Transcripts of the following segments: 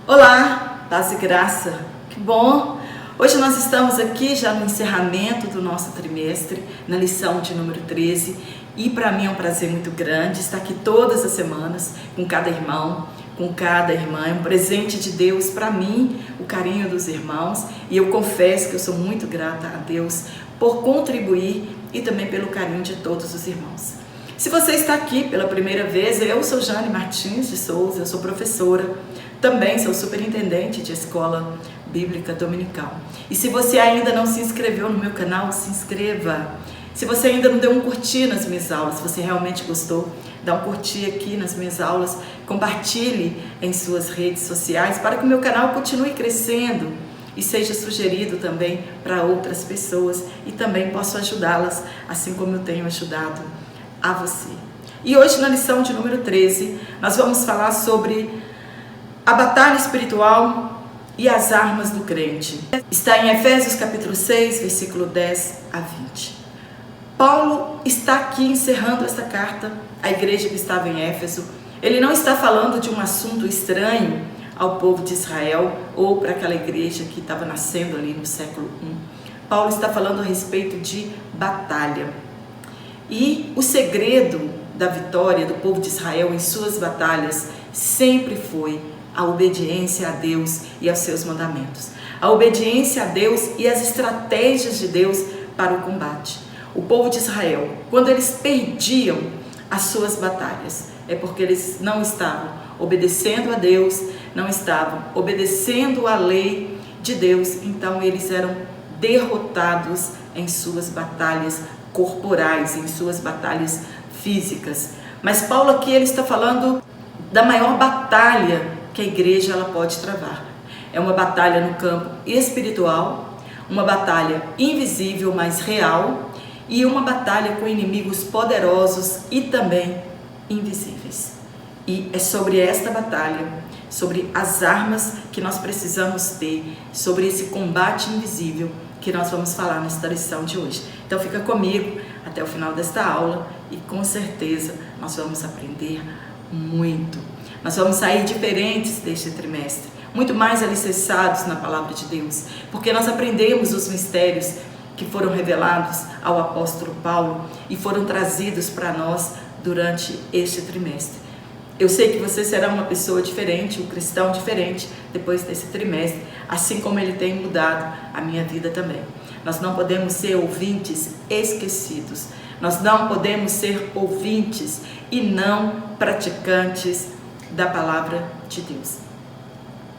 Olá, paz e graça, que bom! Hoje nós estamos aqui já no encerramento do nosso trimestre, na lição de número 13, e para mim é um prazer muito grande estar aqui todas as semanas com cada irmão, com cada irmã. É um presente de Deus para mim, o carinho dos irmãos, e eu confesso que eu sou muito grata a Deus por contribuir e também pelo carinho de todos os irmãos. Se você está aqui pela primeira vez, eu sou Jane Martins de Souza, eu sou professora, também sou superintendente de escola bíblica dominical. E se você ainda não se inscreveu no meu canal, se inscreva. Se você ainda não deu um curtir nas minhas aulas, se você realmente gostou, dá um curtir aqui nas minhas aulas, compartilhe em suas redes sociais para que o meu canal continue crescendo e seja sugerido também para outras pessoas e também posso ajudá-las, assim como eu tenho ajudado a você. E hoje na lição de número 13, nós vamos falar sobre a batalha espiritual e as armas do crente. Está em Efésios capítulo 6, versículo 10 a 20. Paulo está aqui encerrando esta carta à igreja que estava em Éfeso. Ele não está falando de um assunto estranho ao povo de Israel ou para aquela igreja que estava nascendo ali no século I. Paulo está falando a respeito de batalha. E o segredo da vitória do povo de Israel em suas batalhas sempre foi a obediência a Deus e aos seus mandamentos. A obediência a Deus e as estratégias de Deus para o combate. O povo de Israel, quando eles perdiam as suas batalhas, é porque eles não estavam obedecendo a Deus, não estavam obedecendo a lei de Deus, então eles eram derrotados em suas batalhas corporais, em suas batalhas físicas. Mas Paulo aqui ele está falando da maior batalha que a igreja ela pode travar. É uma batalha no campo espiritual, uma batalha invisível, mas real, e uma batalha com inimigos poderosos e também invisíveis. E é sobre esta batalha, sobre as armas que nós precisamos ter, sobre esse combate invisível que nós vamos falar nesta lição de hoje. Então fica comigo até o final desta aula e com certeza nós vamos aprender muito. Nós vamos sair diferentes deste trimestre, muito mais alicerçados na palavra de Deus, porque nós aprendemos os mistérios que foram revelados ao apóstolo Paulo e foram trazidos para nós durante este trimestre. Eu sei que você será uma pessoa diferente, um cristão diferente depois desse trimestre, assim como ele tem mudado a minha vida também. Nós não podemos ser ouvintes esquecidos, nós não podemos ser ouvintes e não praticantes da palavra de Deus.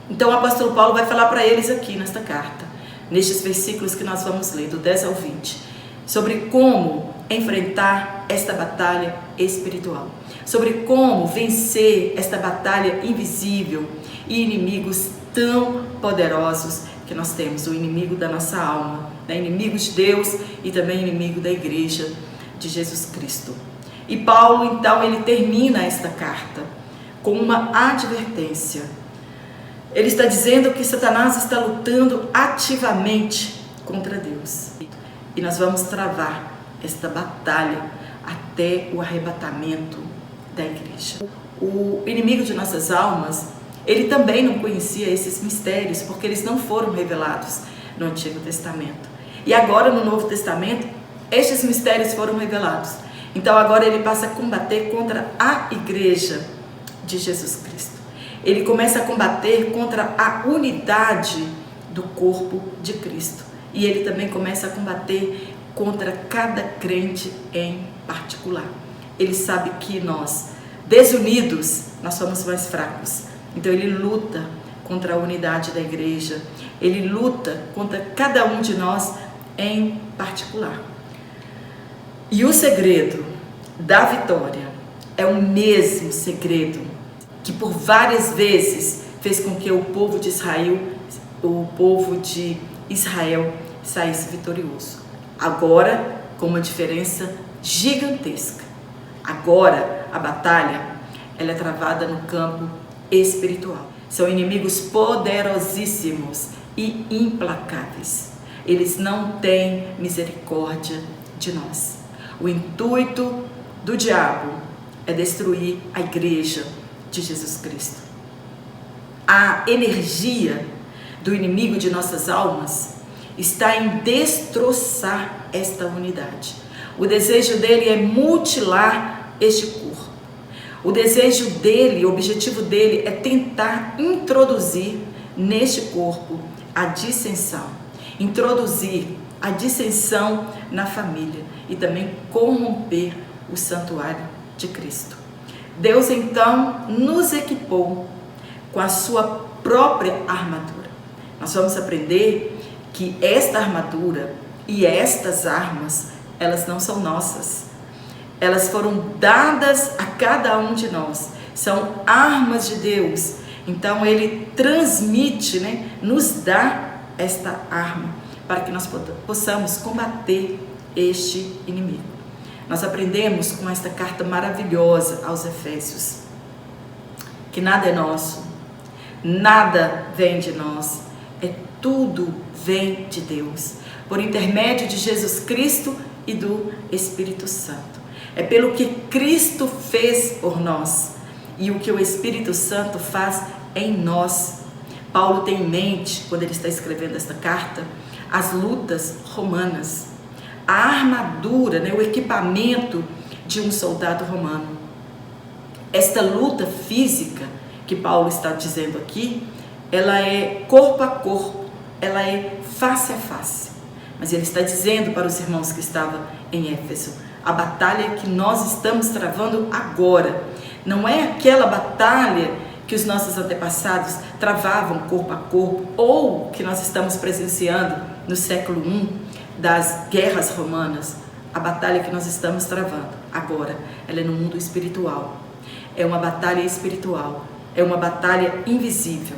Então o apóstolo Paulo vai falar para eles aqui nesta carta, nestes versículos que nós vamos ler, do 10 ao 20, sobre como enfrentar esta batalha espiritual, sobre como vencer esta batalha invisível e inimigos tão poderosos que nós temos, o inimigo da nossa alma, né? Inimigo de Deus e também inimigo da igreja de Jesus Cristo. E Paulo então ele termina esta carta com uma advertência. Ele está dizendo que Satanás está lutando ativamente contra Deus. E nós vamos travar esta batalha até o arrebatamento da igreja. O inimigo de nossas almas, ele também não conhecia esses mistérios, porque eles não foram revelados no Antigo Testamento. E agora no Novo Testamento, estes mistérios foram revelados. Então agora ele passa a combater contra a igreja de Jesus Cristo. Ele começa a combater contra a unidade do corpo de Cristo. E ele também começa a combater contra cada crente em particular. Ele sabe que nós, desunidos, nós somos mais fracos. Então ele luta contra a unidade da igreja. Ele luta contra cada um de nós em particular. E o segredo da vitória é o mesmo segredo que por várias vezes fez com que o povo de Israel saísse vitorioso. Agora, com uma diferença gigantesca. Agora, a batalha ela é travada no campo espiritual. São inimigos poderosíssimos e implacáveis. Eles não têm misericórdia de nós. O intuito do diabo é destruir a igreja de Jesus Cristo. A energia do inimigo de nossas almas está em destroçar esta unidade. O desejo dele é mutilar este corpo. O desejo dele, o objetivo dele é tentar introduzir neste corpo a dissensão, introduzir a dissensão na família e também corromper o santuário de Cristo. Deus então nos equipou com a sua própria armadura. Nós vamos aprender que esta armadura e estas armas, elas não são nossas. Elas foram dadas a cada um de nós. São armas de Deus. Então Ele transmite, nos dá esta arma para que nós possamos combater este inimigo. Nós aprendemos com esta carta maravilhosa aos Efésios que nada é nosso, nada vem de nós, tudo vem de Deus, por intermédio de Jesus Cristo e do Espírito Santo. É pelo que Cristo fez por nós e o que o Espírito Santo faz em nós. Paulo tem em mente, quando ele está escrevendo esta carta, as lutas romanas, a armadura, o equipamento de um soldado romano. Esta luta física que Paulo está dizendo aqui, ela é corpo a corpo, ela é face a face. Mas ele está dizendo para os irmãos que estavam em Éfeso, a batalha que nós estamos travando agora não é aquela batalha que os nossos antepassados travavam corpo a corpo, ou que nós estamos presenciando no século I das guerras romanas. A batalha que nós estamos travando agora, ela é no mundo espiritual. É uma batalha espiritual, é uma batalha invisível.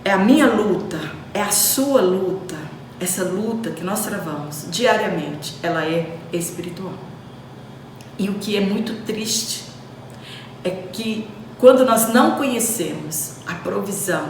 É a minha luta, é a sua luta. Essa luta que nós travamos diariamente, ela é espiritual. E o que é muito triste é que quando nós não conhecemos a provisão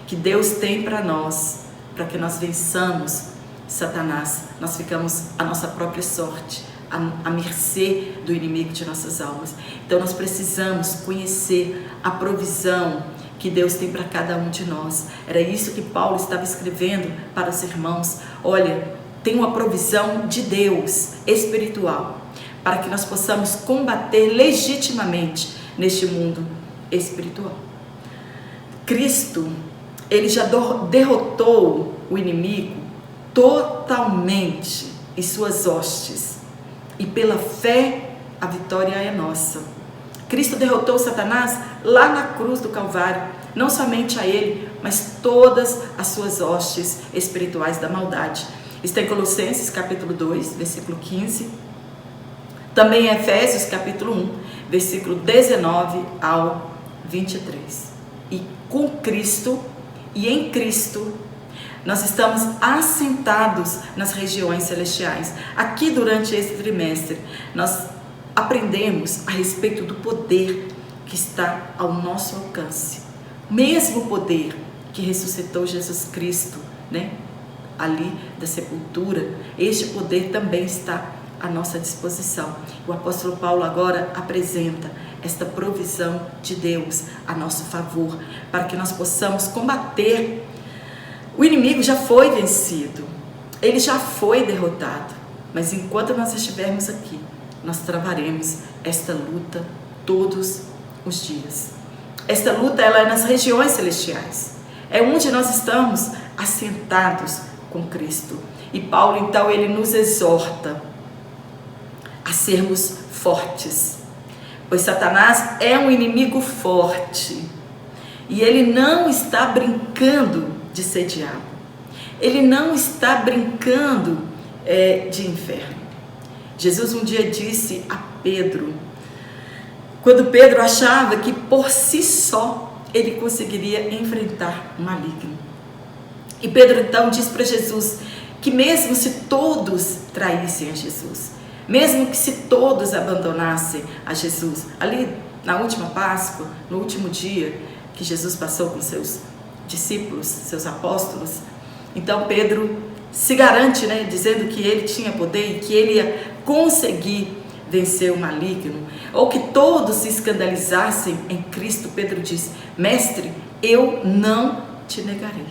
que Deus tem para nós, para que nós vençamos Satanás, nós ficamos à nossa própria sorte, à mercê do inimigo de nossas almas. Então nós precisamos conhecer a provisão que Deus tem para cada um de nós. Era isso que Paulo estava escrevendo para os irmãos. Olha, tem uma provisão de Deus espiritual para que nós possamos combater legitimamente neste mundo espiritual. Cristo, ele já derrotou o inimigo totalmente e suas hostes, e pela fé a vitória é nossa. Cristo derrotou Satanás lá na cruz do Calvário, não somente a ele, mas todas as suas hostes espirituais da maldade. Está em Colossenses capítulo 2, versículo 15, também em Efésios capítulo 1, versículo 19 ao 23. E com Cristo e em Cristo nós estamos assentados nas regiões celestiais. Aqui durante esse trimestre nós aprendemos a respeito do poder que está ao nosso alcance. Mesmo poder que ressuscitou Jesus Cristo, ali da sepultura, este poder também está à nossa disposição. O apóstolo Paulo agora apresenta esta provisão de Deus a nosso favor, para que nós possamos combater. O inimigo já foi vencido, ele já foi derrotado, mas enquanto nós estivermos aqui, nós travaremos esta luta todos os dias. Esta luta, ela é nas regiões celestiais, é onde nós estamos assentados com Cristo. E Paulo, então, ele nos exorta a sermos fortes, pois Satanás é um inimigo forte e ele não está brincando de ser diabo, ele não está brincando de inferno. Jesus um dia disse a Pedro, quando Pedro achava que por si só ele conseguiria enfrentar o maligno. E Pedro então disse para Jesus que mesmo se todos traíssem a Jesus, mesmo que se todos abandonassem a Jesus, ali na última Páscoa, no último dia que Jesus passou com seus discípulos, seus apóstolos, então Pedro se garante, dizendo que ele tinha poder e que ele ia conseguir vencer o maligno, ou que todos se escandalizassem em Cristo. Pedro diz: mestre, eu não te negarei.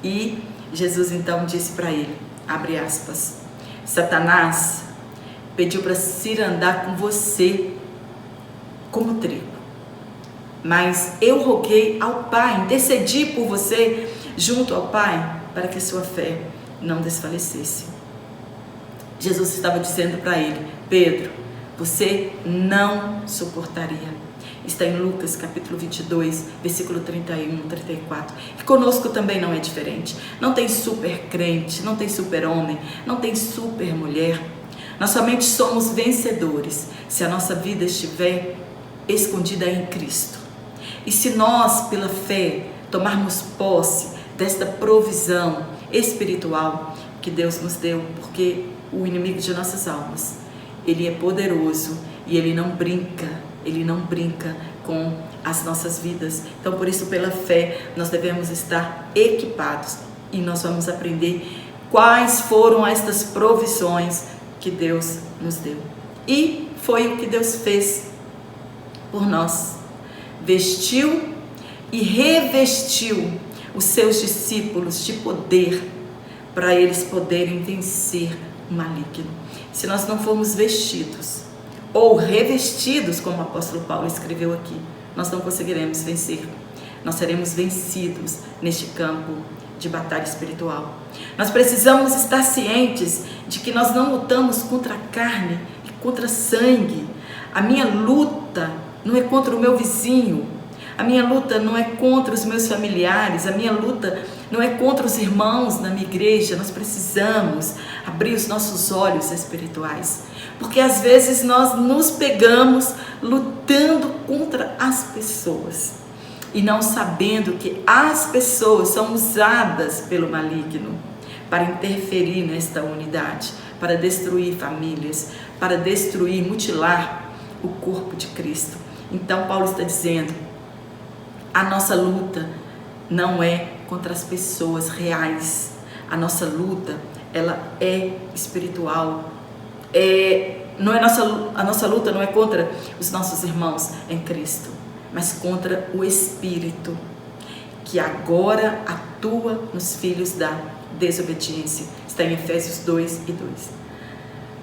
E Jesus então disse para ele, abre aspas, Satanás pediu para cirandar com você como trigo, mas eu roguei ao Pai, intercedi por você junto ao Pai, para que sua fé não desfalecesse. Jesus estava dizendo para ele, Pedro, você não suportaria. Está em Lucas capítulo 22, versículo 31, 34. E conosco também não é diferente. Não tem super crente, não tem super homem, não tem super mulher. Nós somente somos vencedores se a nossa vida estiver escondida em Cristo. E se nós, pela fé, tomarmos posse desta provisão espiritual que Deus nos deu, porque o inimigo de nossas almas, ele é poderoso e ele não brinca com as nossas vidas. Então, por isso, pela fé, nós devemos estar equipados e nós vamos aprender quais foram estas provisões que Deus nos deu. E foi o que Deus fez por nós. Vestiu e revestiu os seus discípulos de poder para eles poderem vencer o maligno. Se nós não formos vestidos ou revestidos, como o apóstolo Paulo escreveu aqui, nós não conseguiremos vencer. Nós seremos vencidos neste campo de batalha espiritual. Nós precisamos estar cientes de que nós não lutamos contra a carne e contra sangue. A minha luta não é contra o meu vizinho, a minha luta não é contra os meus familiares, a minha luta não é contra os irmãos na minha igreja. Nós precisamos abrir os nossos olhos espirituais, porque às vezes nós nos pegamos lutando contra as pessoas e não sabendo que as pessoas são usadas pelo maligno para interferir nesta unidade, para destruir famílias, para destruir, mutilar o corpo de Cristo. Então Paulo está dizendo, a nossa luta não é contra as pessoas reais, a nossa luta, ela é espiritual, a nossa luta não é contra os nossos irmãos em Cristo, mas contra o Espírito, que agora atua nos filhos da desobediência. Está em Efésios 2 e 2.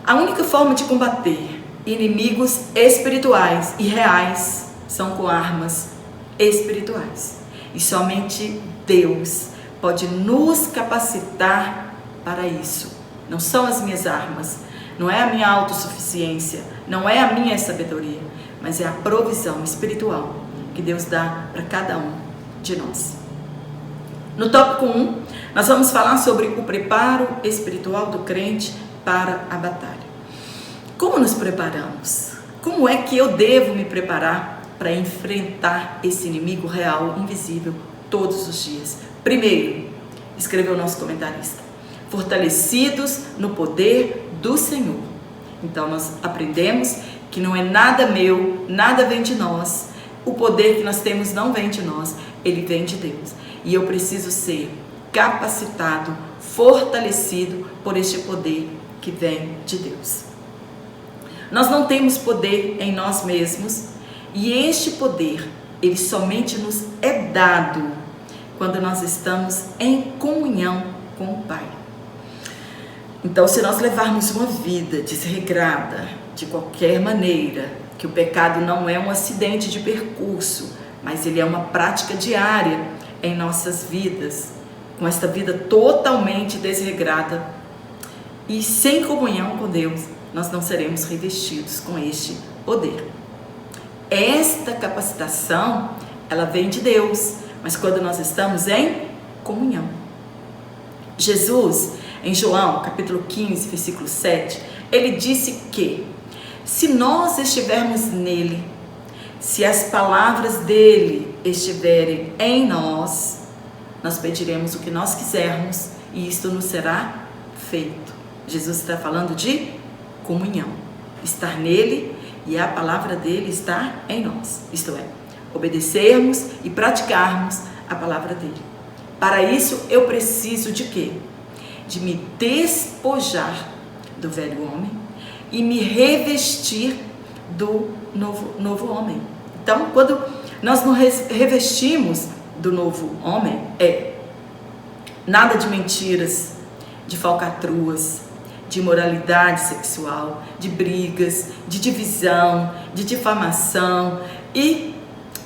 A única forma de combater inimigos espirituais e reais são com armas espirituais. E somente Deus pode nos capacitar para isso. Não são as minhas armas, não é a minha autossuficiência, não é a minha sabedoria, mas é a provisão espiritual que Deus dá para cada um de nós. No tópico 1, nós vamos falar sobre o preparo espiritual do crente para a batalha. Como nos preparamos? Como é que eu devo me preparar para enfrentar esse inimigo real, invisível, todos os dias? Primeiro, escreveu o nosso comentarista, fortalecidos no poder do Senhor. Então nós aprendemos que não é nada meu, nada vem de nós. O poder que nós temos não vem de nós, ele vem de Deus. E eu preciso ser capacitado, fortalecido por este poder que vem de Deus. Nós não temos poder em nós mesmos, e este poder, ele somente nos é dado quando nós estamos em comunhão com o Pai. Então, se nós levarmos uma vida desregrada, de qualquer maneira, que o pecado não é um acidente de percurso, mas ele é uma prática diária em nossas vidas, com esta vida totalmente desregrada e sem comunhão com Deus, nós não seremos revestidos com este poder. Esta capacitação, ela vem de Deus, mas quando nós estamos em comunhão. Jesus, em João, capítulo 15, versículo 7, ele disse que se nós estivermos nele, se as palavras dele estiverem em nós, nós pediremos o que nós quisermos e isto nos será feito. Jesus está falando de comunhão, estar nele e a palavra dele estar em nós, isto é, obedecermos e praticarmos a palavra dele. Para isso eu preciso de quê? De me despojar do velho homem e me revestir do novo homem. Então, quando nós nos revestimos do novo homem é nada de mentiras, de falcatruas, de imoralidade sexual, de brigas, de divisão, de difamação e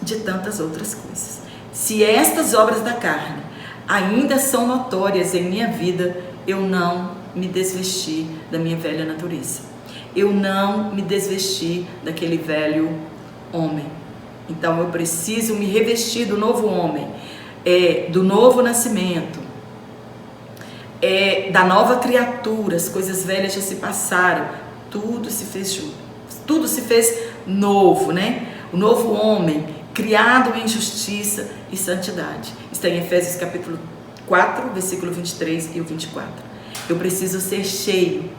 de tantas outras coisas. Se estas obras da carne ainda são notórias em minha vida, eu não me desvesti da minha velha natureza. Eu não me desvesti daquele velho homem. Então eu preciso me revestir do novo homem, do novo nascimento, da nova criatura. As coisas velhas já se passaram, tudo se fez novo, né? O novo homem, criado em justiça e santidade. Está em Efésios capítulo 4, versículo 23 e o 24. Eu preciso ser cheio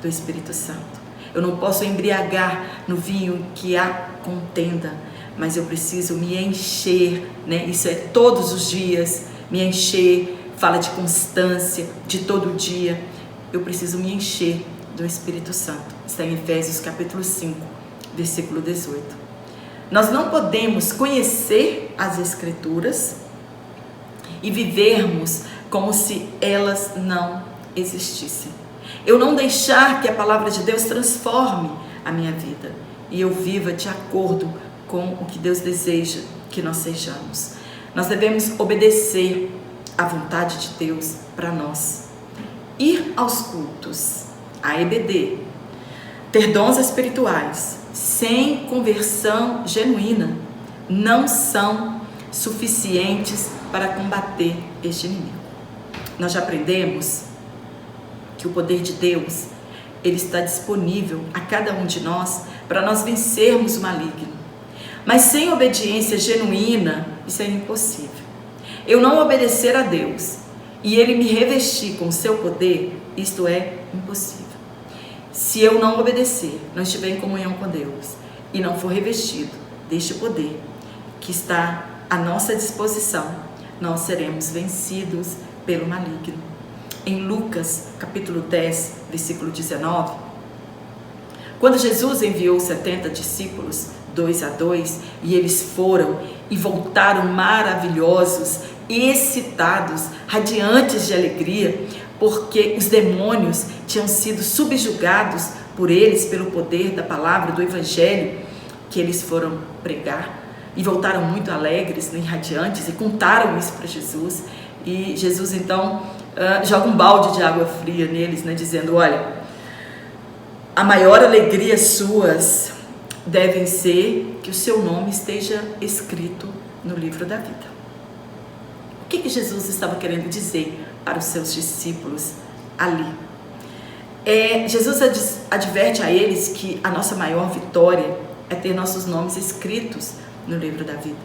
do Espírito Santo. Eu não posso embriagar no vinho que há contenda, mas eu preciso me encher, né? Isso é todos os dias, me encher, fala de constância, de todo dia. Eu preciso me encher do Espírito Santo. Está em Efésios capítulo 5, versículo 18. Nós não podemos conhecer as Escrituras e vivermos como se elas não existissem. Eu não deixar que a palavra de Deus transforme a minha vida e eu viva de acordo com o que Deus deseja que nós sejamos. Nós devemos obedecer à vontade de Deus para nós. Ir aos cultos, a EBD, ter dons espirituais, sem conversão genuína, não são suficientes para combater este inimigo. Nós já aprendemos que o poder de Deus, ele está disponível a cada um de nós para nós vencermos o maligno. Mas sem obediência genuína, isso é impossível. Eu não obedecer a Deus e Ele me revestir com o seu poder, isto é impossível. Se eu não obedecer, não estiver em comunhão com Deus e não for revestido deste poder que está à nossa disposição, nós seremos vencidos pelo maligno. Em Lucas, capítulo 10, versículo 19, quando Jesus enviou 70 discípulos, 2 a 2, e eles foram e voltaram maravilhosos, excitados, radiantes de alegria, porque os demônios tinham sido subjugados por eles pelo poder da palavra do evangelho que eles foram pregar, e voltaram muito alegres, né, radiantes, e contaram isso para Jesus. E Jesus então joga um balde de água fria neles, né, dizendo: olha, a maior alegria suas devem ser que o seu nome esteja escrito no livro da vida. O que Jesus estava querendo dizer para os seus discípulos ali? Jesus adverte a eles que a nossa maior vitória é ter nossos nomes escritos no livro da vida,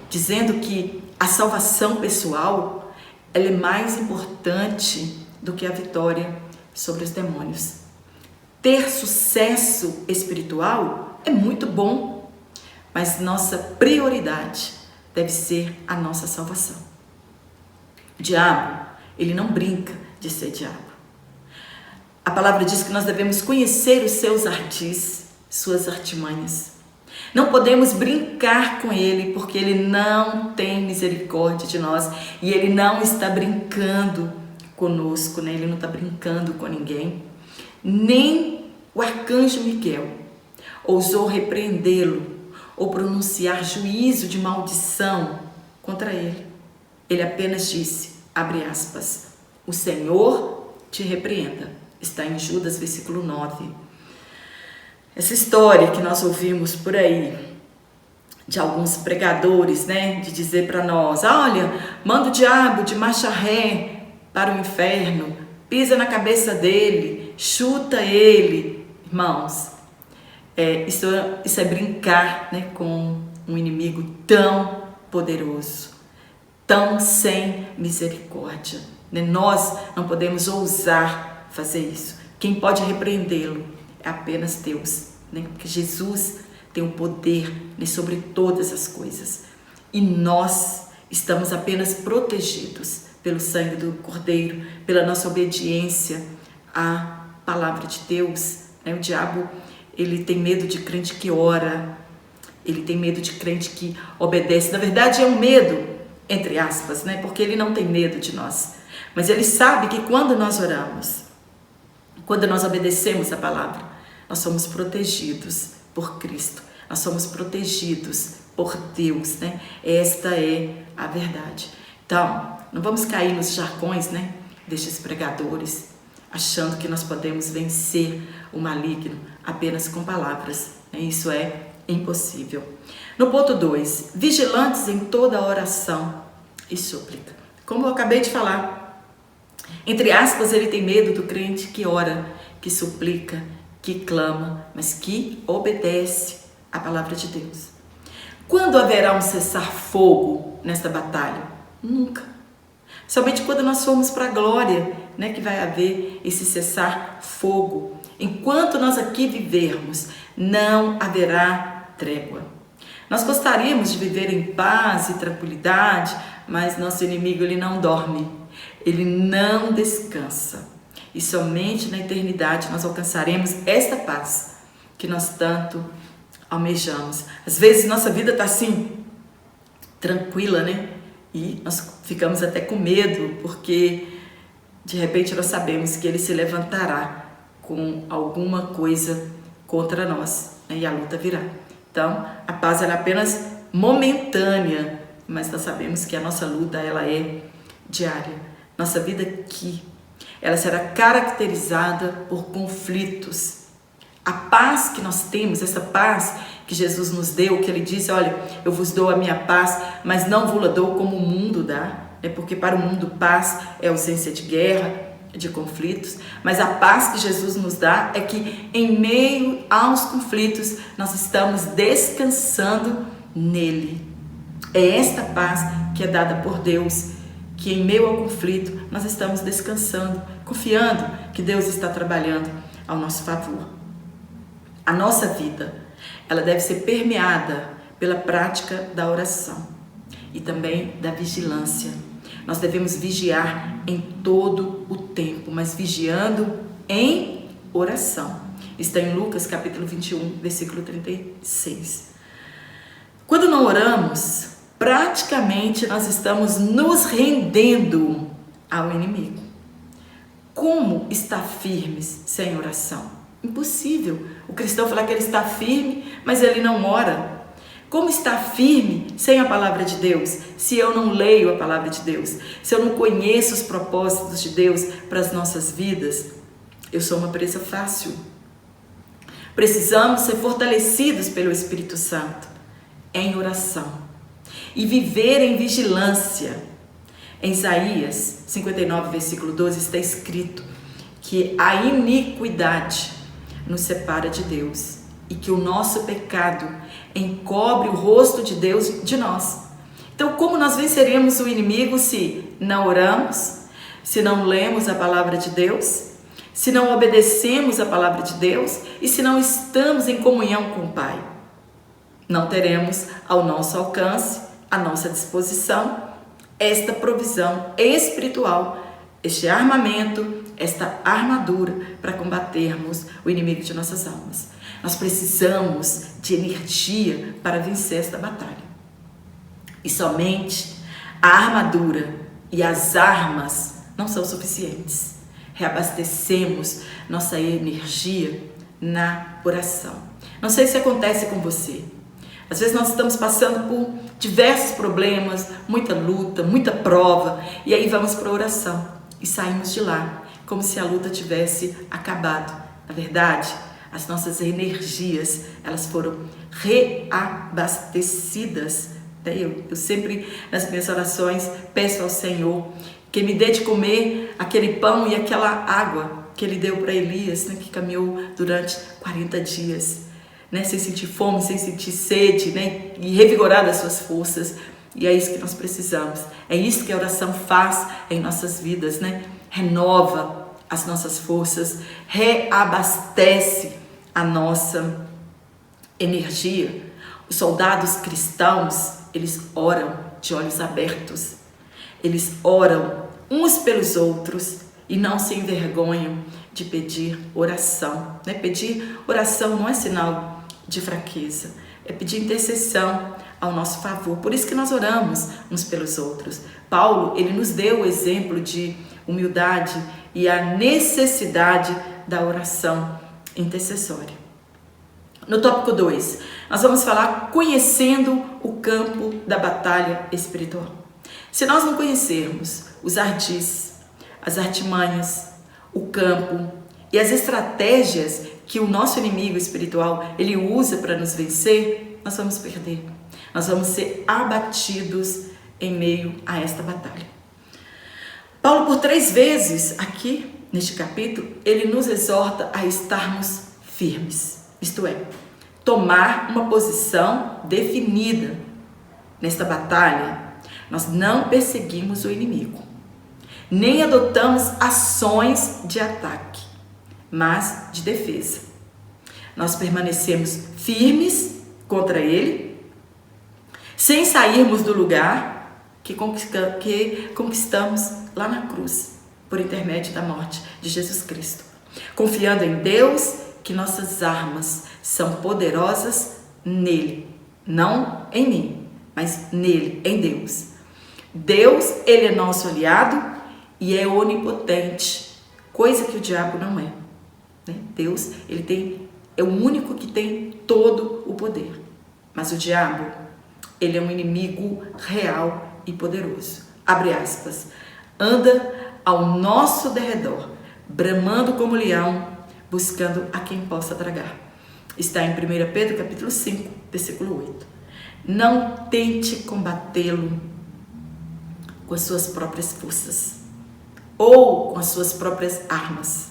dizendo que a salvação pessoal ela é mais importante do que a vitória sobre os demônios. Ter sucesso espiritual é muito bom, mas nossa prioridade deve ser a nossa salvação. O diabo, ele não brinca de ser diabo. A palavra diz que nós devemos conhecer os seus ardis, suas artimanhas. Não podemos brincar com ele, porque ele não tem misericórdia de nós e ele não está brincando conosco, né? Ele não está brincando com ninguém. Nem o arcanjo Miguel ousou repreendê-lo ou pronunciar juízo de maldição contra ele. Ele apenas disse, abre aspas, o Senhor te repreenda. Está em Judas, versículo 9. Essa história que nós ouvimos por aí, de alguns pregadores, né, de dizer para nós, olha, manda o diabo de marcha ré para o inferno, pisa na cabeça dele, chuta ele. Irmãos, isso é brincar, né, com um inimigo tão poderoso, tão sem misericórdia, né? Nós não podemos ousar fazer isso. Quem pode repreendê-lo é apenas Deus, né? Porque Jesus tem o poder, né, sobre todas as coisas. E nós estamos apenas protegidos pelo sangue do Cordeiro, pela nossa obediência à palavra de Deus, né? O diabo, ele tem medo de crente que ora, ele tem medo de crente que obedece. Na verdade, é um medo entre aspas, né? Porque Ele não tem medo de nós. Mas Ele sabe que quando nós oramos, quando nós obedecemos a palavra, nós somos protegidos por Cristo. Nós somos protegidos por Deus, né? Esta é a verdade. Então, não vamos cair nos jargões, né, destes pregadores, achando que nós podemos vencer o maligno apenas com palavras. Né? Isso é impossível. No ponto 2, vigilantes em toda oração e súplica. Como eu acabei de falar, entre aspas, ele tem medo do crente que ora, que suplica, que clama, mas que obedece à palavra de Deus. Quando haverá um cessar-fogo nesta batalha? Nunca. Somente quando nós formos para a glória, né, que vai haver esse cessar-fogo. Enquanto nós aqui vivermos, não haverá trégua. Nós gostaríamos de viver em paz e tranquilidade, mas nosso inimigo, ele não dorme, ele não descansa. E somente na eternidade nós alcançaremos esta paz que nós tanto almejamos. Às vezes nossa vida está assim, tranquila, né? E nós ficamos até com medo, porque de repente nós sabemos que ele se levantará com alguma coisa contra nós, né? E a luta virá. Então, a paz ela é apenas momentânea, mas nós sabemos que a nossa luta ela é diária. Nossa vida aqui, ela será caracterizada por conflitos. A paz que nós temos, essa paz que Jesus nos deu, que Ele disse, olha, eu vos dou a minha paz, mas não vos la dou como o mundo dá. É porque para o mundo paz é ausência de guerra, de conflitos, mas a paz que Jesus nos dá é que em meio aos conflitos nós estamos descansando nele. É esta paz que é dada por Deus, que em meio ao conflito nós estamos descansando, confiando que Deus está trabalhando ao nosso favor. A nossa vida, ela deve ser permeada pela prática da oração e também da vigilância. Nós devemos vigiar em todo o tempo, mas vigiando em oração. Está em Lucas capítulo 21, versículo 36. Quando não oramos, praticamente nós estamos nos rendendo ao inimigo. Como estar firmes sem oração? Impossível. O cristão falar que ele está firme, mas ele não ora. Como estar firme sem a palavra de Deus? Se eu não leio a palavra de Deus, se eu não conheço os propósitos de Deus para as nossas vidas, eu sou uma presa fácil. Precisamos ser fortalecidos pelo Espírito Santo em oração e viver em vigilância. Em Isaías 59, versículo 12 está escrito que a iniquidade nos separa de Deus e que o nosso pecado encobre o rosto de Deus de nós. Então, como nós venceremos o inimigo se não oramos, se não lemos a palavra de Deus, se não obedecemos a palavra de Deus e se não estamos em comunhão com o Pai? Não teremos ao nosso alcance, à nossa disposição, esta provisão espiritual, este armamento, esta armadura para combatermos o inimigo de nossas almas. Nós precisamos de energia para vencer esta batalha. E somente a armadura e as armas não são suficientes. Reabastecemos nossa energia na oração. Não sei se acontece com você. Às vezes nós estamos passando por diversos problemas, muita luta, muita prova, e aí vamos para a oração e saímos de lá como se a luta tivesse acabado. Na verdade, as nossas energias, elas foram reabastecidas. Eu sempre, nas minhas orações, peço ao Senhor que me dê de comer aquele pão e aquela água que Ele deu para Elias, né, que caminhou durante 40 dias, né, sem sentir fome, sem sentir sede, né, e revigorar das suas forças. E é isso que nós precisamos. É isso que a oração faz em nossas vidas, né? Renova as nossas forças, reabastece a nossa energia. Os soldados cristãos, eles oram de olhos abertos. Eles oram uns pelos outros e não se envergonham de pedir oração, né? Pedir oração não é sinal de fraqueza, é pedir intercessão ao nosso favor. Por isso que nós oramos uns pelos outros. Paulo, ele nos deu o exemplo de humildade e a necessidade da oração intercessória. No tópico 2, nós vamos falar conhecendo o campo da batalha espiritual. Se nós não conhecermos os ardis, as artimanhas, o campo e as estratégias que o nosso inimigo espiritual ele usa para nos vencer, nós vamos perder. Nós vamos ser abatidos em meio a esta batalha. Paulo, por 3 vezes aqui neste capítulo, ele nos exorta a estarmos firmes, isto é, tomar uma posição definida. Nesta batalha, nós não perseguimos o inimigo, nem adotamos ações de ataque, mas de defesa. Nós permanecemos firmes contra ele, sem sairmos do lugar que conquistamos lá na cruz, por intermédio da morte de Jesus Cristo. Confiando em Deus, que nossas armas são poderosas nele, não em mim, mas nele, em Deus. Deus, ele é nosso aliado e é onipotente, coisa que o diabo não é. Deus, é o único que tem todo o poder. Mas o diabo, ele é um inimigo real e poderoso. Abre aspas. Anda ao nosso derredor, bramando como leão, buscando a quem possa tragar. Está em 1 Pedro capítulo 5, versículo 8. Não tente combatê-lo com as suas próprias forças ou com as suas próprias armas.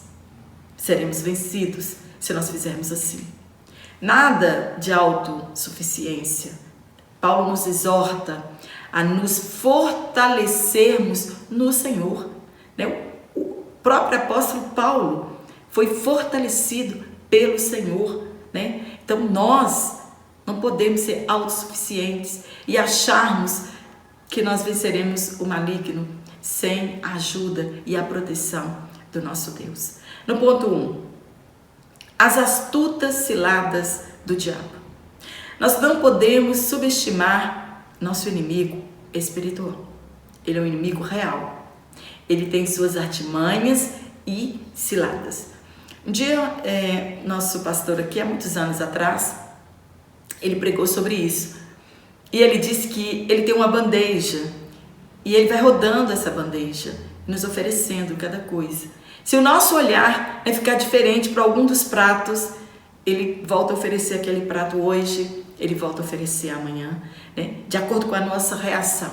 Seremos vencidos se nós fizermos assim. Nada de autossuficiência. Paulo nos exorta a nos fortalecermos no Senhor. O próprio apóstolo Paulo foi fortalecido pelo Senhor. Então nós não podemos ser autossuficientes e acharmos que nós venceremos o maligno sem a ajuda e a proteção do nosso Deus. No ponto 1, as astutas ciladas do diabo. Nós não podemos subestimar nosso inimigo espiritual. Ele é um inimigo real. Ele tem suas artimanhas e ciladas. Um dia, nosso pastor aqui, há muitos anos atrás, ele pregou sobre isso. E ele disse que ele tem uma bandeja e ele vai rodando essa bandeja, nos oferecendo cada coisa. Se o nosso olhar ficar diferente para algum dos pratos, ele volta a oferecer aquele prato hoje, ele volta a oferecer amanhã, de acordo com a nossa reação.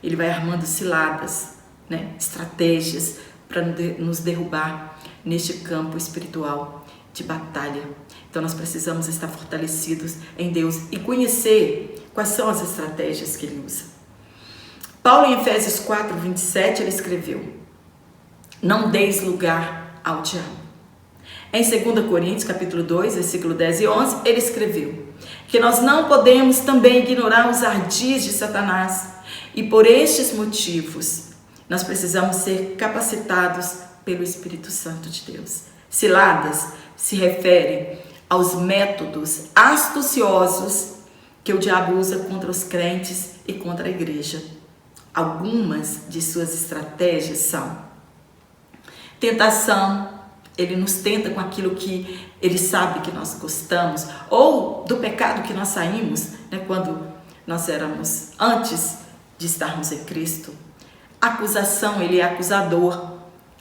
Ele vai armando ciladas, estratégias para nos derrubar neste campo espiritual de batalha. Então nós precisamos estar fortalecidos em Deus e conhecer quais são as estratégias que ele usa. Paulo, em Efésios 4, 27, ele escreveu: não deis lugar ao diabo. Em 2 Coríntios, capítulo 2, versículo 10 e 11, ele escreveu que nós não podemos também ignorar os ardis de Satanás e por estes motivos nós precisamos ser capacitados pelo Espírito Santo de Deus. Ciladas se referem aos métodos astuciosos que o diabo usa contra os crentes e contra a igreja. Algumas de suas estratégias são tentação. Ele nos tenta com aquilo que ele sabe que nós gostamos, ou do pecado que nós saímos, quando nós éramos antes de estarmos em Cristo. Acusação, ele é acusador.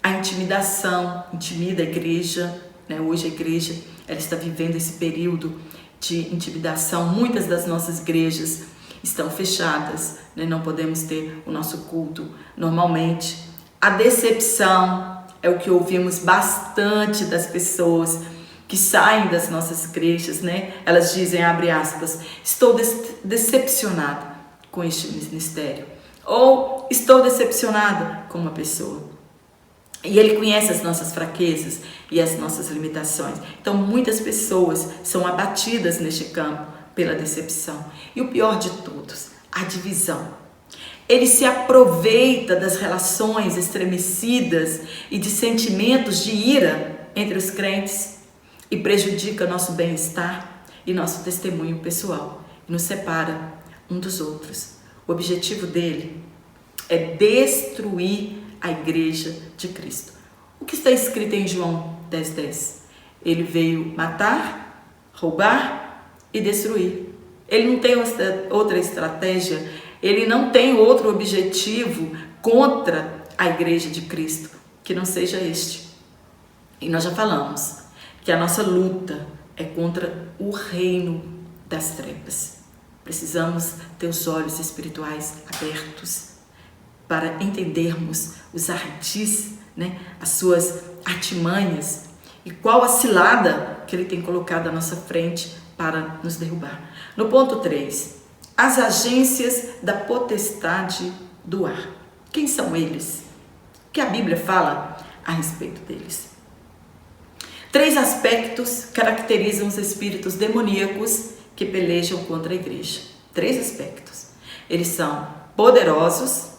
A intimidação, intimida a igreja. Hoje a igreja ela está vivendo esse período de intimidação. Muitas das nossas igrejas estão fechadas, não podemos ter o nosso culto normalmente. A decepção é o que ouvimos bastante das pessoas que saem das nossas igrejas, Elas dizem, abre aspas, estou decepcionada com este ministério. Ou estou decepcionada com uma pessoa. E ele conhece as nossas fraquezas e as nossas limitações. Então muitas pessoas são abatidas neste campo pela decepção. E o pior de todos, a divisão. Ele se aproveita das relações estremecidas e de sentimentos de ira entre os crentes e prejudica nosso bem-estar e nosso testemunho pessoal. E nos separa um dos outros. O objetivo dele é destruir a igreja de Cristo. O que está escrito em João 10:10? Ele veio matar, roubar e destruir. Ele não tem outra estratégia, ele não tem outro objetivo contra a igreja de Cristo que não seja este. E nós já falamos que a nossa luta é contra o reino das trevas. Precisamos ter os olhos espirituais abertos para entendermos os ardis, as suas artimanhas e qual a cilada que ele tem colocado à nossa frente para nos derrubar. No ponto 3, as agências da potestade do ar. Quem são eles? O que a Bíblia fala a respeito deles? 3 aspectos caracterizam os espíritos demoníacos que pelejam contra a igreja. 3 aspectos. Eles são poderosos,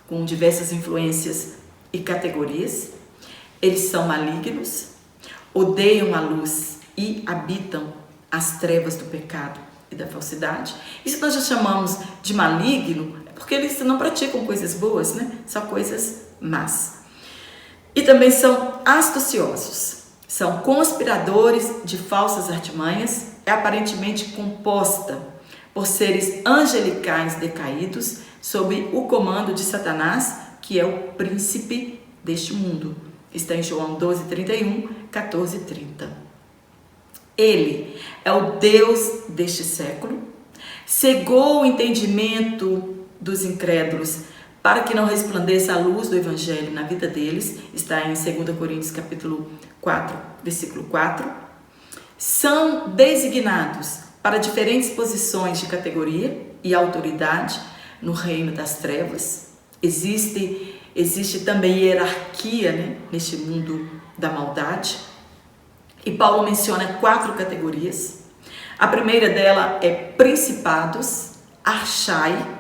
com diversas influências e categorias. Eles são malignos, odeiam a luz e habitam as trevas do pecado e da falsidade. Isso nós já chamamos de maligno, porque eles não praticam coisas boas, só coisas más. E também são astuciosos. São conspiradores de falsas artimanhas, é aparentemente composta por seres angelicais decaídos sob o comando de Satanás, que é o príncipe deste mundo. Está em João 12:31, 14:30. Ele é o Deus deste século, cegou o entendimento dos incrédulos para que não resplandeça a luz do Evangelho na vida deles. Está em 2 Coríntios capítulo 4, versículo 4. São designados para diferentes posições de categoria e autoridade no reino das trevas. Existe também hierarquia, neste mundo da maldade. E Paulo menciona 4 categorias. A primeira dela é principados, archai.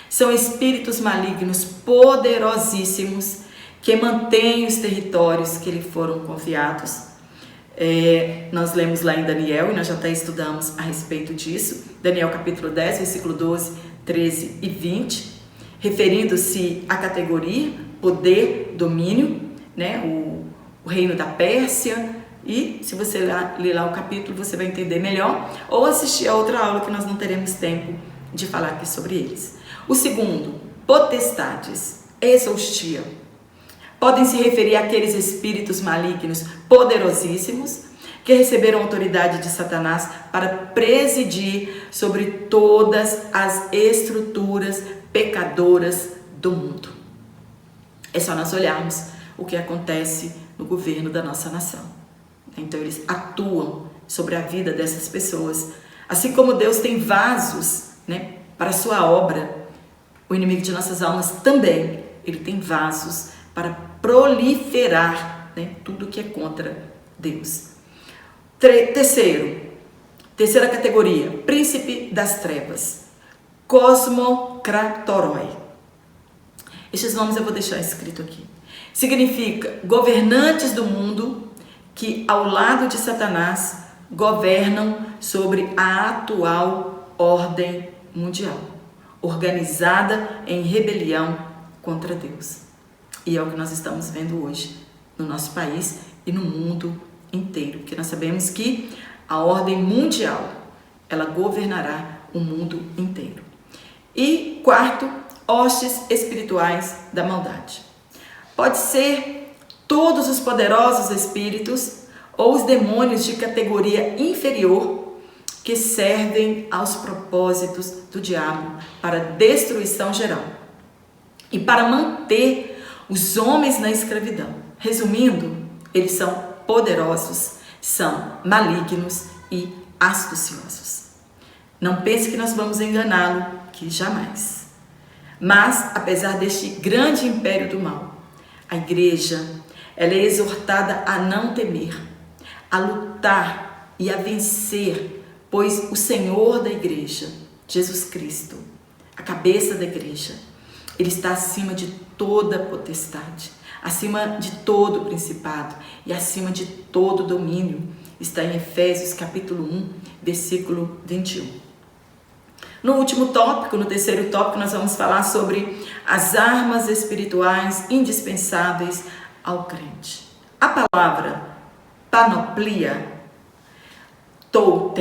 São espíritos malignos poderosíssimos que mantêm os territórios que lhe foram confiados. Nós lemos lá em Daniel, e nós já até estudamos a respeito disso. Daniel capítulo 10, versículo 12, 13 e 20. Referindo-se à categoria, poder, domínio, o reino da Pérsia. E se você ler lá o capítulo, você vai entender melhor. Ou assistir a outra aula que nós não teremos tempo de falar aqui sobre eles. O segundo, potestades, exaustia. Podem se referir àqueles espíritos malignos poderosíssimos que receberam autoridade de Satanás para presidir sobre todas as estruturas pecadoras do mundo. É só nós olharmos o que acontece no governo da nossa nação. Então eles atuam sobre a vida dessas pessoas. Assim como Deus tem vasos, para a sua obra, o inimigo de nossas almas também, ele tem vasos para proliferar tudo que é contra Deus. Terceira categoria, príncipe das trevas, cosmocratoroi. Estes nomes eu vou deixar escrito aqui. Significa governantes do mundo que, ao lado de Satanás, governam sobre a atual ordem mundial, organizada em rebelião contra Deus. E é o que nós estamos vendo hoje no nosso país e no mundo inteiro, porque nós sabemos que a ordem mundial, ela governará o mundo inteiro. E quarto, hostes espirituais da maldade. Pode ser todos os poderosos espíritos ou os demônios de categoria inferior que servem aos propósitos do diabo para destruição geral e para manter os homens na escravidão. Resumindo, eles são poderosos, são malignos e astuciosos. Não pense que nós vamos enganá-lo, que jamais. Mas, apesar deste grande império do mal, a igreja, ela é exortada a não temer, a lutar e a vencer, pois o Senhor da igreja, Jesus Cristo, a cabeça da igreja, ele está acima de toda potestade, acima de todo principado e acima de todo domínio. Está em Efésios capítulo 1, versículo 21. No último tópico, no terceiro tópico, nós vamos falar sobre as armas espirituais indispensáveis ao crente. A palavra panoplia, teol,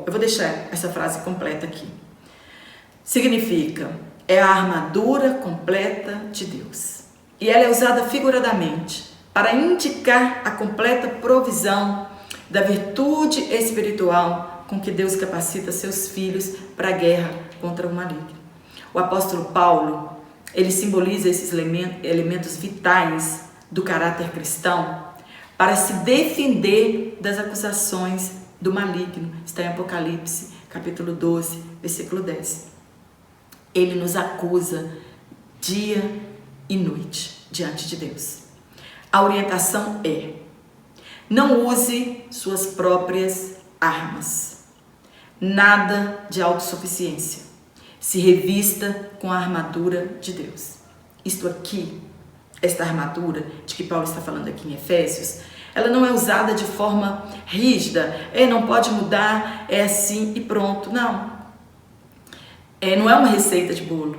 eu vou deixar essa frase completa aqui, significa é a armadura completa de Deus. E ela é usada figuradamente para indicar a completa provisão da virtude espiritual com que Deus capacita seus filhos para a guerra contra o maligno. O apóstolo Paulo, ele simboliza esses elementos vitais do caráter cristão para se defender das acusações do maligno. Está em Apocalipse, capítulo 12, versículo 10. Ele nos acusa dia e noite diante de Deus. A orientação é: não use suas próprias armas. Nada de autossuficiência. Se revista com a armadura de Deus. Isto aqui, esta armadura de que Paulo está falando aqui em Efésios, ela não é usada de forma rígida. Não pode mudar, é assim e pronto. Não. Não é uma receita de bolo.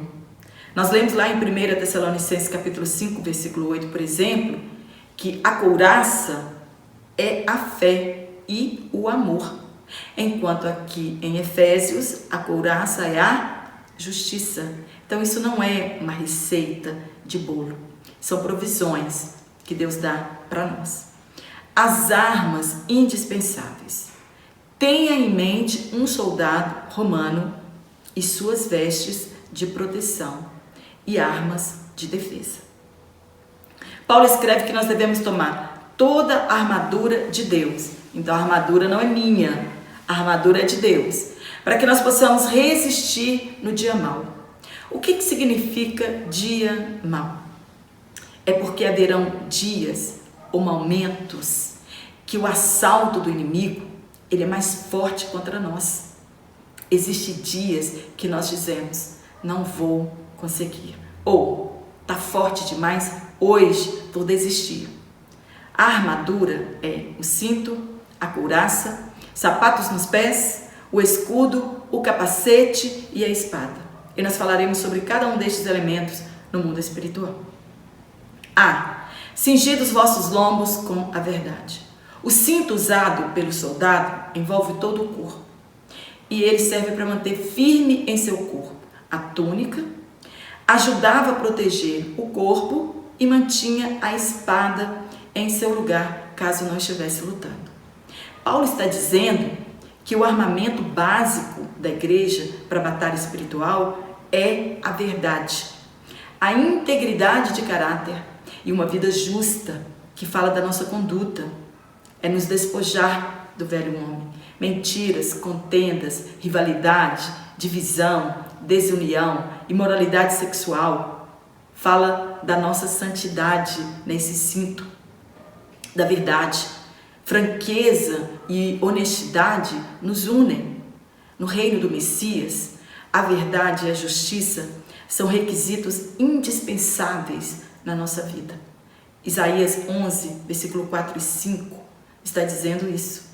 Nós lemos lá em 1 Tessalonicenses capítulo 5, versículo 8, por exemplo, que a couraça é a fé e o amor. Enquanto aqui em Efésios, a couraça é a justiça. Então isso não é uma receita de bolo. São provisões que Deus dá para nós. As armas indispensáveis. Tenha em mente um soldado romano e suas vestes de proteção e armas de defesa. Paulo escreve que nós devemos tomar toda a armadura de Deus. Então a armadura não é minha, a armadura é de Deus, para que nós possamos resistir no dia mau. O que significa dia mau? É porque haverão dias ou momentos que o assalto do inimigo, ele é mais forte contra nós. Existem dias que nós dizemos, não vou conseguir. Ou, tá forte demais, hoje vou desistir. A armadura é o cinto, a couraça, sapatos nos pés, o escudo, o capacete e a espada. E nós falaremos sobre cada um destes elementos no mundo espiritual. Cingid os vossos lombos com a verdade. O cinto usado pelo soldado envolve todo o corpo. E ele serve para manter firme em seu corpo. A túnica ajudava a proteger o corpo e mantinha a espada em seu lugar, caso não estivesse lutando. Paulo está dizendo que o armamento básico da igreja para a batalha espiritual é a verdade, a integridade de caráter e uma vida justa que fala da nossa conduta. É nos despojar do velho homem. Mentiras, contendas, rivalidade, divisão, desunião, imoralidade sexual. Fala da nossa santidade nesse cinto, da verdade. Franqueza e honestidade nos unem. No reino do Messias, a verdade e a justiça são requisitos indispensáveis na nossa vida. Isaías 11, versículo 4 e 5, está dizendo isso.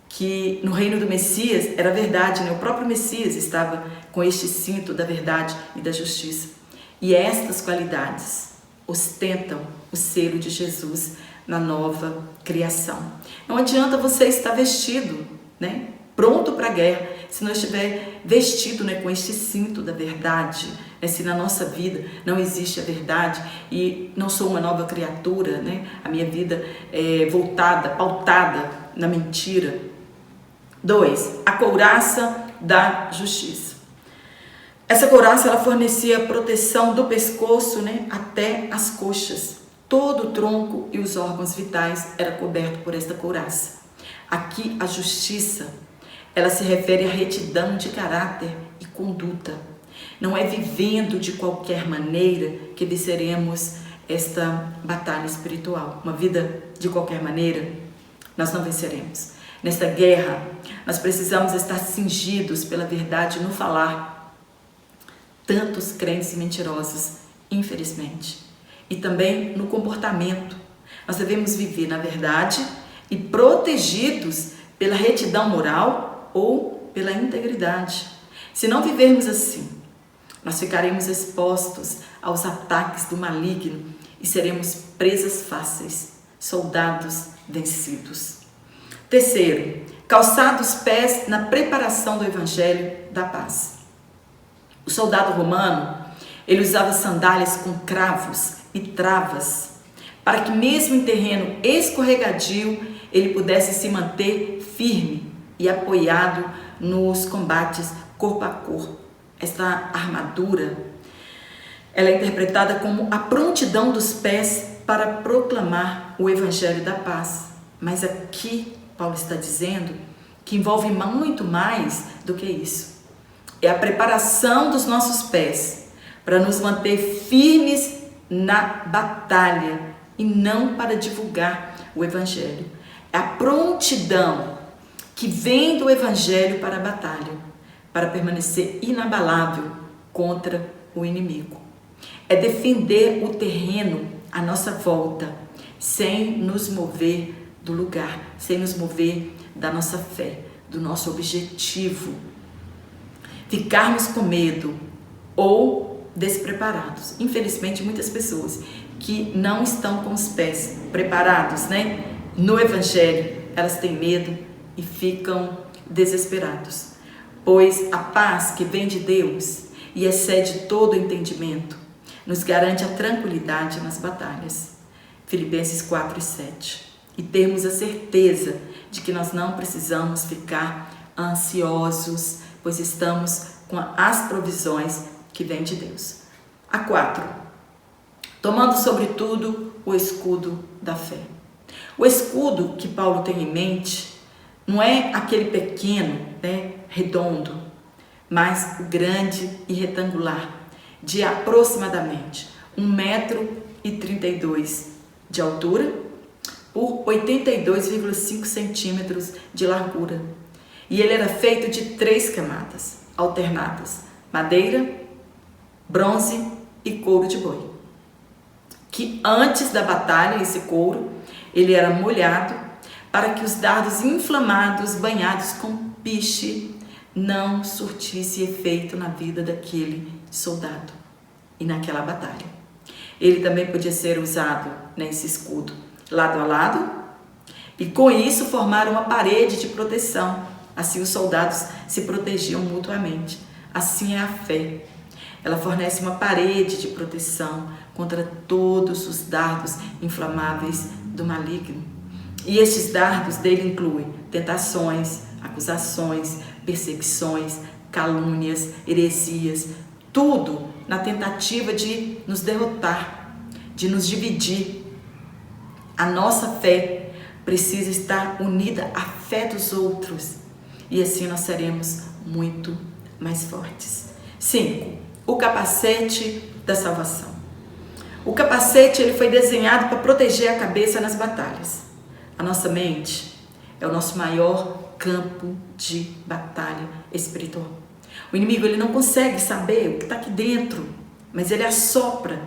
Que no reino do Messias era verdade, né? O próprio Messias estava com este cinto da verdade e da justiça. E estas qualidades ostentam o selo de Jesus na nova criação. Não adianta você estar vestido, né? Pronto para a guerra, se não estiver vestido, né, com este cinto da verdade, né? Se na nossa vida não existe a verdade e não sou uma nova criatura, né? A minha vida é voltada, pautada na mentira. 2. A couraça da justiça. Essa couraça ela fornecia proteção do pescoço, né, até as coxas. Todo o tronco e os órgãos vitais era coberto por esta couraça. Aqui a justiça, ela se refere à retidão de caráter e conduta. Não é vivendo de qualquer maneira que venceremos esta batalha espiritual. Uma vida de qualquer maneira, nós não venceremos. Nesta guerra, nós precisamos estar cingidos pela verdade no falar. Tantos crentes mentirosos, infelizmente. E também no comportamento. Nós devemos viver na verdade e protegidos pela retidão moral ou pela integridade. Se não vivermos assim, nós ficaremos expostos aos ataques do maligno e seremos presas fáceis, soldados vencidos. Terceiro, calçar os pés na preparação do evangelho da paz. O soldado romano, ele usava sandálias com cravos e travas, para que mesmo em terreno escorregadio, ele pudesse se manter firme e apoiado nos combates corpo a corpo. Esta armadura, ela é interpretada como a prontidão dos pés para proclamar o evangelho da paz. Mas aqui, Paulo está dizendo que envolve muito mais do que isso. É a preparação dos nossos pés para nos manter firmes na batalha e não para divulgar o evangelho. É a prontidão que vem do evangelho para a batalha, para permanecer inabalável contra o inimigo. É defender o terreno à nossa volta, sem nos mover do lugar, sem nos mover da nossa fé, do nosso objetivo. Ficarmos com medo ou despreparados. Infelizmente, muitas pessoas que não estão com os pés preparados, no evangelho, elas têm medo e ficam desesperados. Pois a paz que vem de Deus e excede todo o entendimento, nos garante a tranquilidade nas batalhas. Filipenses 4:7. E termos a certeza de que nós não precisamos ficar ansiosos, pois estamos com as provisões que vêm de Deus. A 4. Tomando sobretudo o escudo da fé. O escudo que Paulo tem em mente não é aquele pequeno, redondo, mas o grande e retangular, de aproximadamente 1,32 m de altura por 82,5 centímetros de largura. E ele era feito de 3 camadas alternadas: madeira, bronze e couro de boi. Que antes da batalha, esse couro, ele era molhado para que os dardos inflamados, banhados com piche, não surtisse efeito na vida daquele soldado e naquela batalha. Ele também podia ser usado nesse escudo lado a lado e com isso formar uma parede de proteção. Assim os soldados se protegiam mutuamente. Assim é a fé. Ela fornece uma parede de proteção contra todos os dardos inflamáveis do maligno. E estes dardos dele incluem tentações, acusações, perseguições, calúnias, heresias, tudo na tentativa de nos derrotar, de nos dividir. A nossa fé precisa estar unida à fé dos outros e assim nós seremos muito mais fortes. 5. O capacete da salvação. O capacete ele foi desenhado para proteger a cabeça nas batalhas. A nossa mente é o nosso maior campo de batalha espiritual. O inimigo ele não consegue saber o que está aqui dentro, mas ele assopra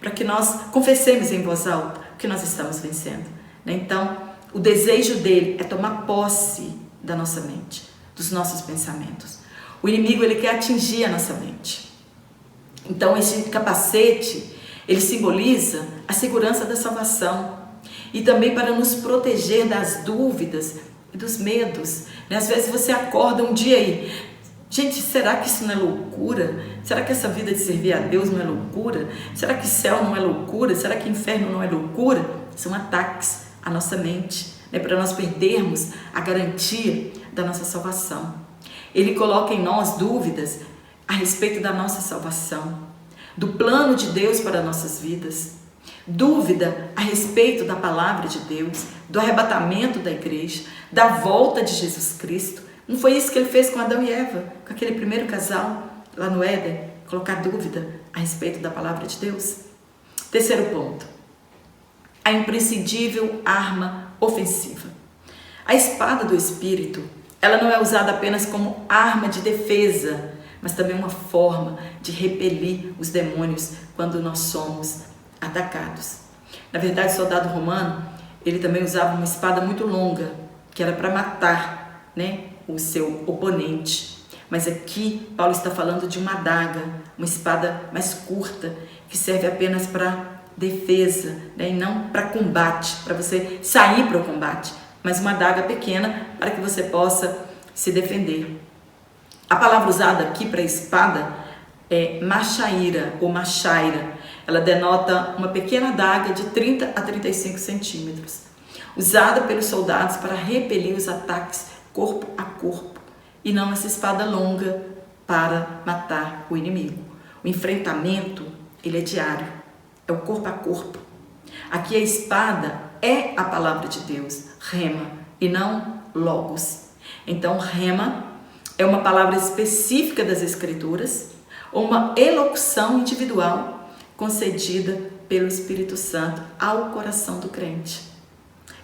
para que nós confessemos em voz alta o que nós estamos vencendo. Então, o desejo dele é tomar posse da nossa mente, dos nossos pensamentos. O inimigo ele quer atingir a nossa mente. Então, esse capacete ele simboliza a segurança da salvação e também para nos proteger das dúvidas e dos medos. Às vezes você acorda um dia aí, gente, será que isso não é loucura? Será que essa vida de servir a Deus não é loucura? Será que céu não é loucura? Será que inferno não é loucura? São ataques à nossa mente, para nós perdermos a garantia da nossa salvação. Ele coloca em nós dúvidas a respeito da nossa salvação, do plano de Deus para nossas vidas, dúvida a respeito da palavra de Deus, do arrebatamento da igreja, da volta de Jesus Cristo. Não foi isso que ele fez com Adão e Eva, com aquele primeiro casal lá no Éden, colocar dúvida a respeito da palavra de Deus? Terceiro ponto, a imprescindível arma ofensiva. A espada do Espírito, ela não é usada apenas como arma de defesa, mas também uma forma de repelir os demônios quando nós somos atacados. Na verdade, o soldado romano, ele também usava uma espada muito longa, que era para matar, o seu oponente. Mas aqui Paulo está falando de uma adaga, uma espada mais curta, que serve apenas para defesa, né? E não para combate, para você sair para o combate, mas uma adaga pequena para que você possa se defender. A palavra usada aqui para espada é machaira ou machaira. Ela denota uma pequena adaga de 30 a 35 centímetros, usada pelos soldados para repelir os ataques corpo a corpo, e não essa espada longa para matar o inimigo. O enfrentamento, ele é diário, é o corpo a corpo. Aqui a espada é a palavra de Deus, rema, e não logos. Então, rema é uma palavra específica das Escrituras, ou uma elocução individual concedida pelo Espírito Santo ao coração do crente.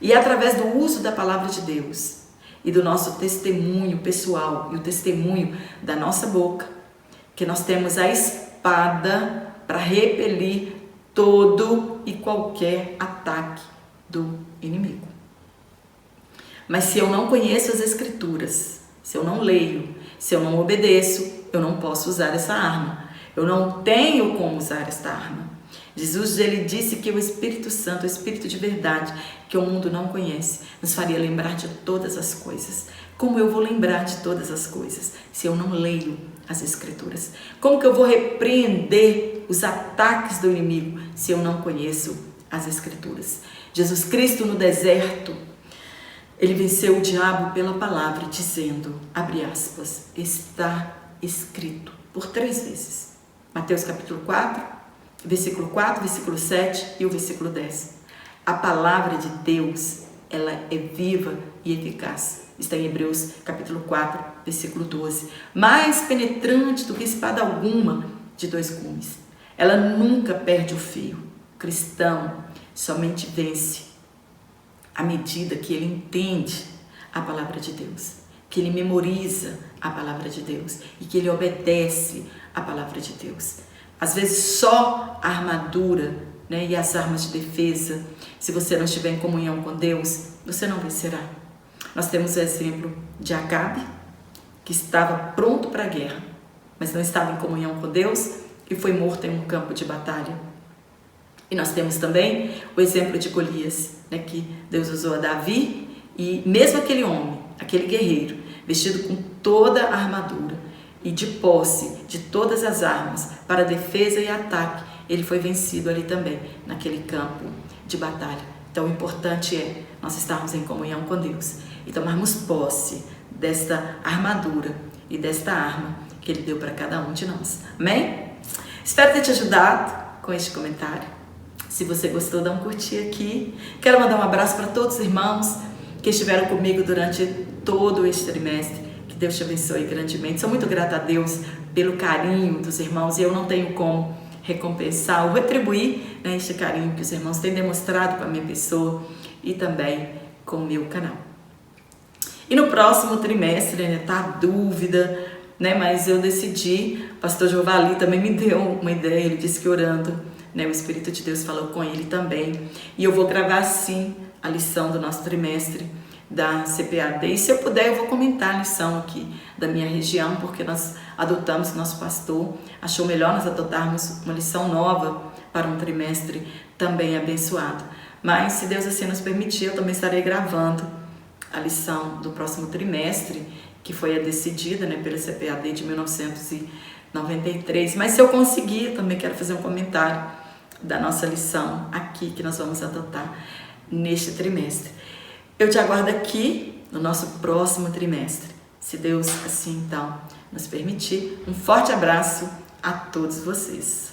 E é através do uso da palavra de Deus e do nosso testemunho pessoal e o testemunho da nossa boca que nós temos a espada para repelir todo e qualquer ataque do inimigo. Mas se eu não conheço as Escrituras, se eu não leio, se eu não obedeço, eu não posso usar essa arma. Eu não tenho como usar esta arma. Jesus, ele disse que o Espírito Santo, o Espírito de verdade, que o mundo não conhece, nos faria lembrar de todas as coisas. Como eu vou lembrar de todas as coisas se eu não leio as Escrituras? Como que eu vou repreender os ataques do inimigo se eu não conheço as Escrituras? Jesus Cristo no deserto, ele venceu o diabo pela palavra, dizendo, abre aspas, está escrito, por 3 vezes. Mateus capítulo 4, versículo 4, versículo 7 e o versículo 10. A palavra de Deus, ela é viva e eficaz. Está em Hebreus capítulo 4, versículo 12. Mais penetrante do que espada alguma de 2 gumes. Ela nunca perde o fio. O cristão somente vence à medida que ele entende a palavra de Deus, que ele memoriza a palavra de Deus e que ele obedece a palavra de Deus. Às vezes só a armadura, né, e as armas de defesa, se você não estiver em comunhão com Deus, você não vencerá. Nós temos o exemplo de Acabe, que estava pronto para a guerra, mas não estava em comunhão com Deus e foi morto em um campo de batalha. E nós temos também o exemplo de Golias, né, que Deus usou a Davi, e mesmo aquele homem, aquele guerreiro, vestido com toda a armadura e de posse de todas as armas para defesa e ataque, ele foi vencido ali também, naquele campo de batalha. Então o importante é nós estarmos em comunhão com Deus e tomarmos posse desta armadura e desta arma que Ele deu para cada um de nós. Amém? Espero ter te ajudado com este comentário. Se você gostou, dá um curtir aqui. Quero mandar um abraço para todos os irmãos que estiveram comigo durante todo este trimestre. Que Deus te abençoe grandemente. Sou muito grata a Deus pelo carinho dos irmãos e eu não tenho como recompensar ou retribuir, né, este carinho que os irmãos têm demonstrado com a minha pessoa e também com o meu canal. E no próximo trimestre, né, tá a dúvida, né, mas eu decidi, o pastor Jovali também me deu uma ideia, ele disse que orando, né, o Espírito de Deus falou com ele também, e eu vou gravar sim a lição do nosso trimestre da CPAD, e se eu puder eu vou comentar a lição aqui da minha região, porque nós adotamos, nosso pastor achou melhor nós adotarmos uma lição nova para um trimestre também abençoado. Mas se Deus assim nos permitir, eu também estarei gravando a lição do próximo trimestre, que foi a decidida, né, pela CPAD de 1993. Mas se eu conseguir, eu também quero fazer um comentário da nossa lição aqui, que nós vamos adotar neste trimestre. Eu te aguardo aqui no nosso próximo trimestre, se Deus assim então nos permitir. Um forte abraço a todos vocês.